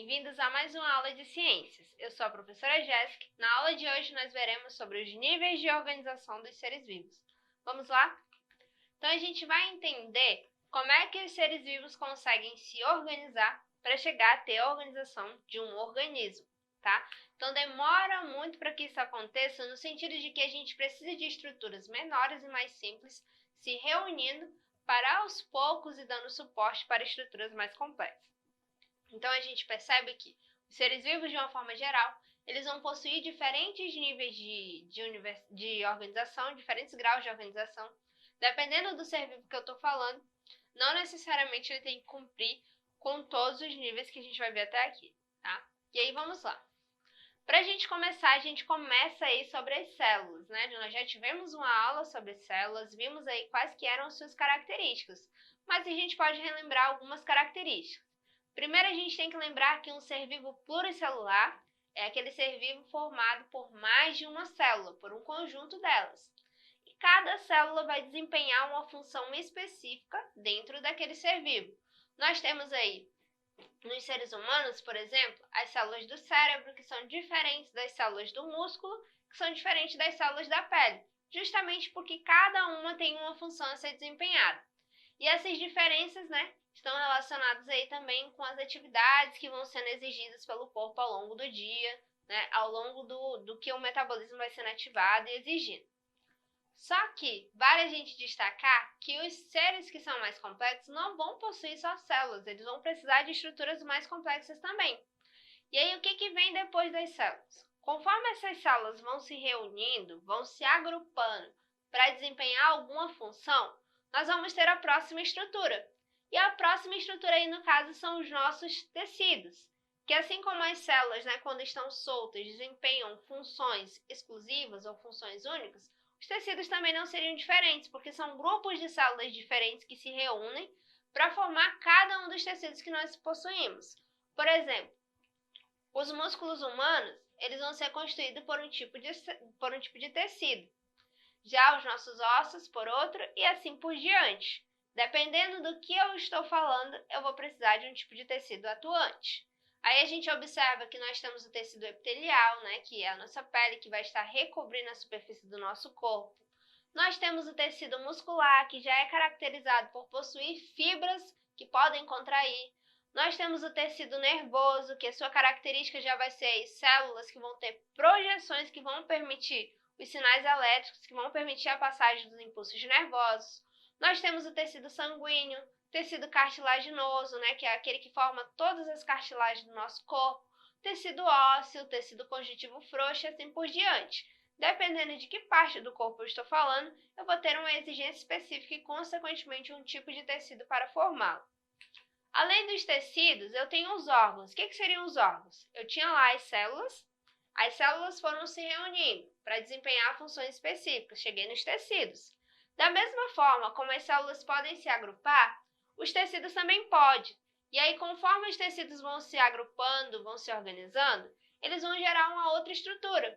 bem-vindos a mais uma aula de ciências. Eu sou a professora Jéssica. Na aula de hoje nós veremos sobre os níveis de organização dos seres vivos. Vamos lá? Então a gente vai entender como é que os seres vivos conseguem se organizar para chegar a ter a organização de um organismo, tá? Então demora muito para que isso aconteça no sentido de que a gente precisa de estruturas menores e mais simples se reunindo para aos poucos e dando suporte para estruturas mais complexas. Então a gente percebe que os seres vivos, de uma forma geral, eles vão possuir diferentes níveis de organização, diferentes graus de organização. Dependendo do ser vivo que eu estou falando, não necessariamente ele tem que cumprir com todos os níveis que a gente vai ver até aqui, tá? E aí vamos lá. Para a gente começar, a gente começa aí sobre as células, né? Nós já tivemos uma aula sobre células, vimos aí quais que eram suas características, mas a gente pode relembrar algumas características. Primeiro, a gente tem que lembrar que um ser vivo pluricelular é aquele ser vivo formado por mais de uma célula, por um conjunto delas. E cada célula vai desempenhar uma função específica dentro daquele ser vivo. Nós temos aí, nos seres humanos, por exemplo, as células do cérebro, que são diferentes das células do músculo, que são diferentes das células da pele, justamente porque cada uma tem uma função a ser desempenhada. E essas diferenças, né, estão relacionadas aí também com as atividades que vão sendo exigidas pelo corpo ao longo do dia, né, ao longo do que o metabolismo vai sendo ativado e exigindo. Só que vale a gente destacar que os seres que são mais complexos não vão possuir só células, eles vão precisar de estruturas mais complexas também. E aí o que vem depois das células? Conforme essas células vão se reunindo, vão se agrupando para desempenhar alguma função, nós vamos ter a próxima estrutura. E a próxima estrutura aí, no caso, são os nossos tecidos, que assim como as células, né, quando estão soltas, desempenham funções exclusivas ou funções únicas, os tecidos também não seriam diferentes, porque são grupos de células diferentes que se reúnem para formar cada um dos tecidos que nós possuímos. Por exemplo, os músculos humanos, eles vão ser constituídos por um tipo de tecido. Já os nossos ossos por outro e assim por diante. Dependendo do que eu estou falando, eu vou precisar de um tipo de tecido atuante. Aí a gente observa que nós temos o tecido epitelial, né, que é a nossa pele que vai estar recobrindo a superfície do nosso corpo. Nós temos o tecido muscular, que já é caracterizado por possuir fibras que podem contrair. Nós temos o tecido nervoso, que a sua característica já vai ser células que vão ter projeções que vão permitir os sinais elétricos, que vão permitir a passagem dos impulsos nervosos. Nós temos o tecido sanguíneo, tecido cartilaginoso, né, que é aquele que forma todas as cartilagens do nosso corpo, tecido ósseo, tecido conjuntivo frouxo e assim por diante. Dependendo de que parte do corpo eu estou falando, eu vou ter uma exigência específica e, consequentemente, um tipo de tecido para formá-lo. Além dos tecidos, eu tenho os órgãos. O que seriam os órgãos? Eu tinha lá as células foram se reunindo para desempenhar funções específicas, cheguei nos tecidos. Da mesma forma como as células podem se agrupar, os tecidos também podem. E aí, conforme os tecidos vão se agrupando, vão se organizando, eles vão gerar uma outra estrutura.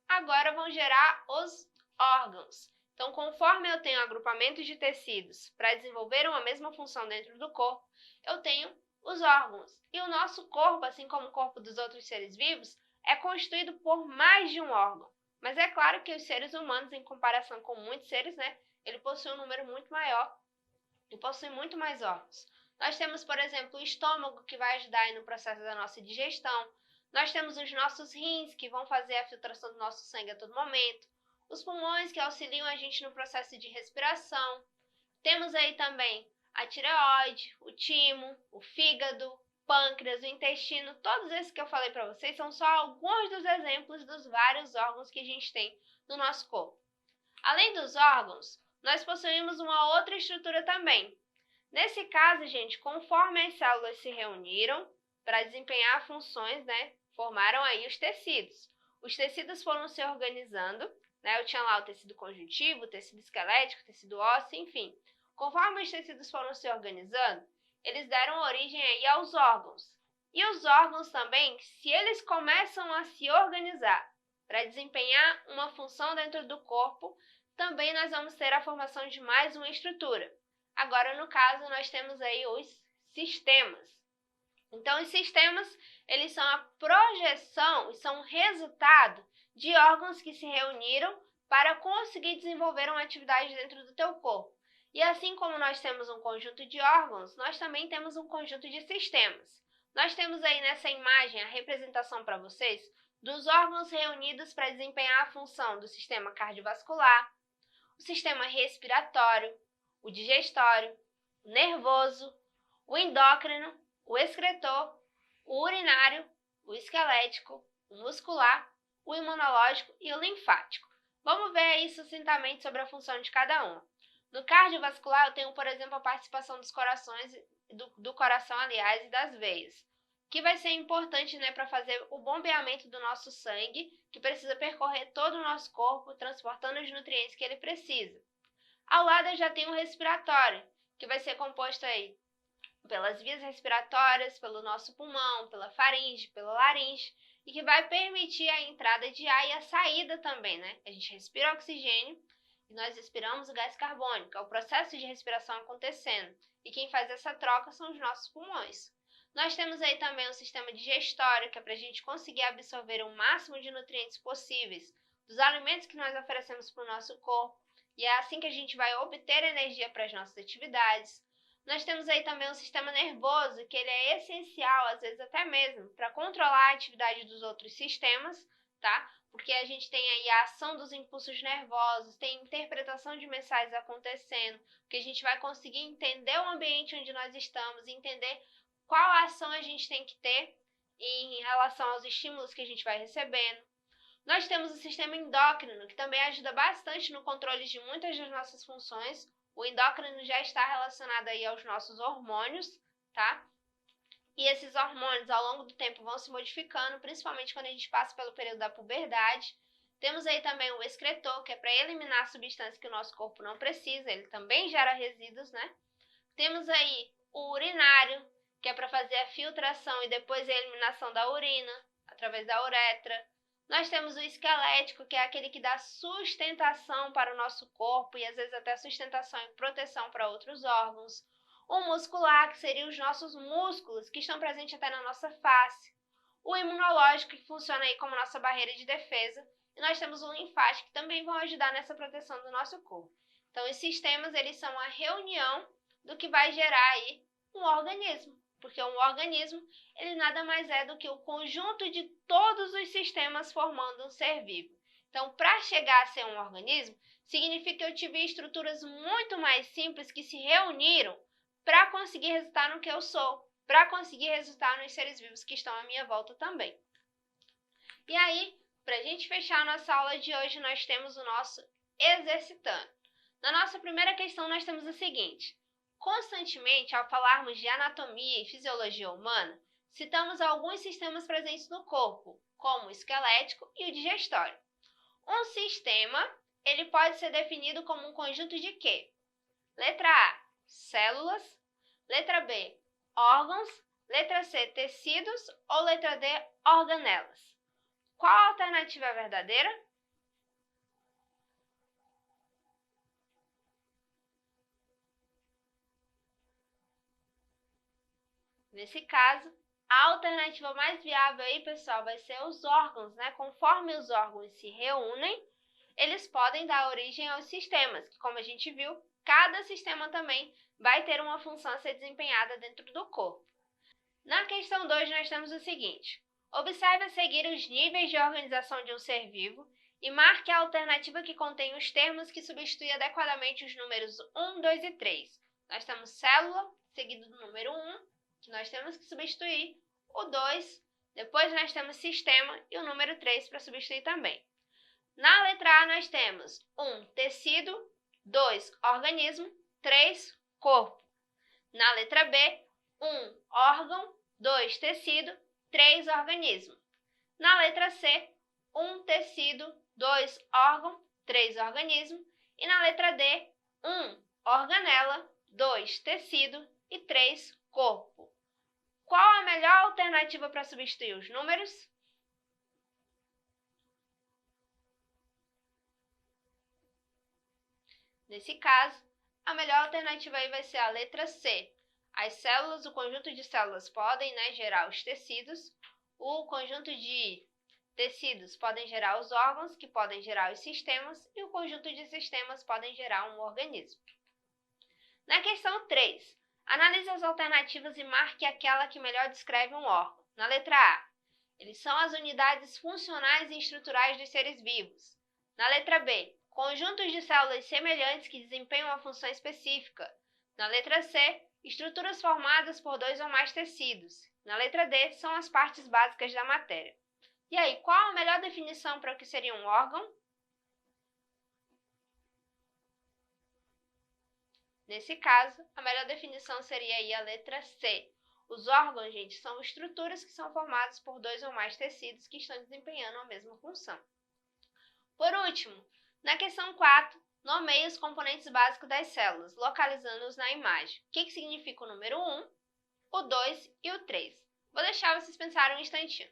Agora vão gerar os órgãos. Então, conforme eu tenho agrupamentos de tecidos para desenvolver uma mesma função dentro do corpo, eu tenho os órgãos. E o nosso corpo, assim como o corpo dos outros seres vivos, é constituído por mais de um órgão. Mas é claro que os seres humanos, em comparação com muitos seres, né, ele possui um número muito maior e possui muito mais órgãos. Nós temos, por exemplo, o estômago, que vai ajudar aí no processo da nossa digestão. Nós temos os nossos rins, que vão fazer a filtração do nosso sangue a todo momento. Os pulmões, que auxiliam a gente no processo de respiração. Temos aí também a tireoide, o timo, o fígado, pâncreas, o intestino. Todos esses que eu falei para vocês são só alguns dos exemplos dos vários órgãos que a gente tem no nosso corpo. Além dos órgãos, nós possuímos uma outra estrutura também. Nesse caso, gente, conforme as células se reuniram para desempenhar funções, né, formaram aí os tecidos. Os tecidos foram se organizando, né, eu tinha lá o tecido conjuntivo, o tecido esquelético, o tecido ósseo, enfim. Conforme os tecidos foram se organizando, eles deram origem aí aos órgãos. E os órgãos também, se eles começam a se organizar para desempenhar uma função dentro do corpo, também nós vamos ter a formação de mais uma estrutura. Agora, no caso, nós temos aí os sistemas. Então, os sistemas, eles são a projeção e são o resultado de órgãos que se reuniram para conseguir desenvolver uma atividade dentro do teu corpo. E assim como nós temos um conjunto de órgãos, nós também temos um conjunto de sistemas. Nós temos aí nessa imagem a representação para vocês dos órgãos reunidos para desempenhar a função do sistema cardiovascular, o sistema respiratório, o digestório, o nervoso, o endócrino, o excretor, o urinário, o esquelético, o muscular, o imunológico e o linfático. Vamos ver aí sucintamente sobre a função de cada um. No cardiovascular, eu tenho, por exemplo, a participação dos corações, do coração, aliás, e das veias, que vai ser importante, né, para fazer o bombeamento do nosso sangue, que precisa percorrer todo o nosso corpo, transportando os nutrientes que ele precisa. Ao lado eu já tenho o respiratório, que vai ser composto aí pelas vias respiratórias, pelo nosso pulmão, pela faringe, pela laringe, e que vai permitir a entrada de ar e a saída também, né? A gente respira oxigênio e nós expiramos o gás carbônico, é o processo de respiração acontecendo, e quem faz essa troca são os nossos pulmões. Nós temos aí também o sistema digestório, que é para a gente conseguir absorver o máximo de nutrientes possíveis dos alimentos que nós oferecemos para o nosso corpo, e é assim que a gente vai obter energia para as nossas atividades. Nós temos aí também o sistema nervoso, que ele é essencial, às vezes até mesmo, para controlar a atividade dos outros sistemas, tá? Porque a gente tem aí a ação dos impulsos nervosos, tem interpretação de mensagens acontecendo, porque a gente vai conseguir entender o ambiente onde nós estamos, entender qual ação a gente tem que ter em relação aos estímulos que a gente vai recebendo. Nós temos o sistema endócrino, que também ajuda bastante no controle de muitas das nossas funções. O endócrino já está relacionado aí aos nossos hormônios, tá? E esses hormônios, ao longo do tempo, vão se modificando, principalmente quando a gente passa pelo período da puberdade. Temos aí também o excretor, que é para eliminar substâncias que o nosso corpo não precisa, ele também gera resíduos, né? Temos aí o urinário, que é para fazer a filtração e depois a eliminação da urina, através da uretra. Nós temos o esquelético, que é aquele que dá sustentação para o nosso corpo e às vezes até sustentação e proteção para outros órgãos. O muscular, que seriam os nossos músculos, que estão presentes até na nossa face. O imunológico, que funciona aí como nossa barreira de defesa. E nós temos o linfático, que também vão ajudar nessa proteção do nosso corpo. Então, os sistemas, eles são a reunião do que vai gerar aí um organismo. Porque um organismo, ele nada mais é do que o conjunto de todos os sistemas formando um ser vivo. Então, para chegar a ser um organismo, significa que eu tive estruturas muito mais simples que se reuniram para conseguir resultar no que eu sou, para conseguir resultar nos seres vivos que estão à minha volta também. E aí, para a gente fechar a nossa aula de hoje, nós temos o nosso exercitando. Na nossa primeira questão, nós temos o seguinte: constantemente, ao falarmos de anatomia e fisiologia humana, citamos alguns sistemas presentes no corpo, como o esquelético e o digestório. Um sistema, ele pode ser definido como um conjunto de quê? Letra A, células. Letra B, órgãos. Letra C, tecidos. Ou letra D, organelas. Qual a alternativa é verdadeira? Nesse caso, a alternativa mais viável aí, pessoal, vai ser os órgãos, né? Conforme os órgãos se reúnem, eles podem dar origem aos sistemas, que como a gente viu, cada sistema também vai ter uma função a ser desempenhada dentro do corpo. Na questão 2, nós temos o seguinte: observe a seguir os níveis de organização de um ser vivo e marque a alternativa que contém os termos que substituem adequadamente os números 1, 2 e 3. Nós temos célula, seguido do número 1, que nós temos que substituir, o 2, depois nós temos sistema e o número 3 para substituir também. Na letra A nós temos 1, tecido, 2, organismo, 3, corpo. Na letra B, 1, órgão, 2, tecido, 3, organismo. Na letra C, 1, tecido, 2, órgão, 3, organismo. E na letra D, 1, organela, 2, tecido e 3, corpo. Qual a melhor alternativa para substituir os números? Nesse caso, a melhor alternativa aí vai ser a letra C. as células, o conjunto de células podem, né, gerar os tecidos, o conjunto de tecidos podem gerar os órgãos, que podem gerar os sistemas, e o conjunto de sistemas podem gerar um organismo. Na questão 3, analise as alternativas e marque aquela que melhor descreve um órgão. Na letra A, eles são as unidades funcionais e estruturais dos seres vivos. Na letra B, conjuntos de células semelhantes que desempenham uma função específica. Na letra C, estruturas formadas por 2 ou mais tecidos. Na letra D, são as partes básicas da matéria. E aí, qual a melhor definição para o que seria um órgão? Nesse caso, a melhor definição seria aí a letra C. Os órgãos, gente, são estruturas que são formadas por 2 ou mais tecidos que estão desempenhando a mesma função. Por último, na questão 4, nomeie os componentes básicos das células, localizando-os na imagem. O que significa o número 1, o 2 e o 3? Vou deixar vocês pensarem um instantinho.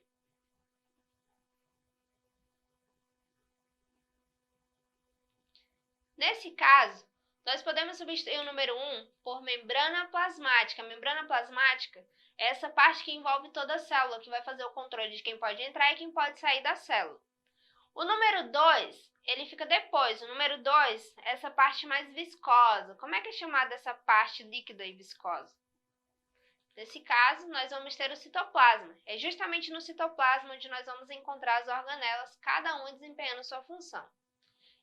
Nesse caso, nós podemos substituir o número 1 por membrana plasmática. A membrana plasmática é essa parte que envolve toda a célula, que vai fazer o controle de quem pode entrar e quem pode sair da célula. O número 2, ele fica depois. O número 2 é essa parte mais viscosa. Como é que é chamada essa parte líquida e viscosa? Nesse caso, nós vamos ter o citoplasma. É justamente no citoplasma onde nós vamos encontrar as organelas, cada uma desempenhando sua função.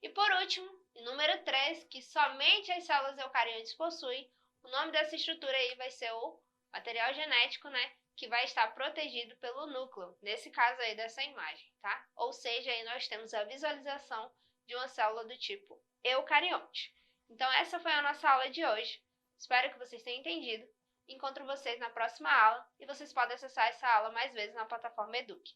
E por último, o número 3, que somente as células eucariontes possuem, o nome dessa estrutura aí vai ser o material genético, né? Que vai estar protegido pelo núcleo, nesse caso aí dessa imagem, tá? Ou seja, aí nós temos a visualização de uma célula do tipo eucarionte. Então essa foi a nossa aula de hoje. Espero que vocês tenham entendido. Encontro vocês na próxima aula e vocês podem acessar essa aula mais vezes na plataforma Eduque.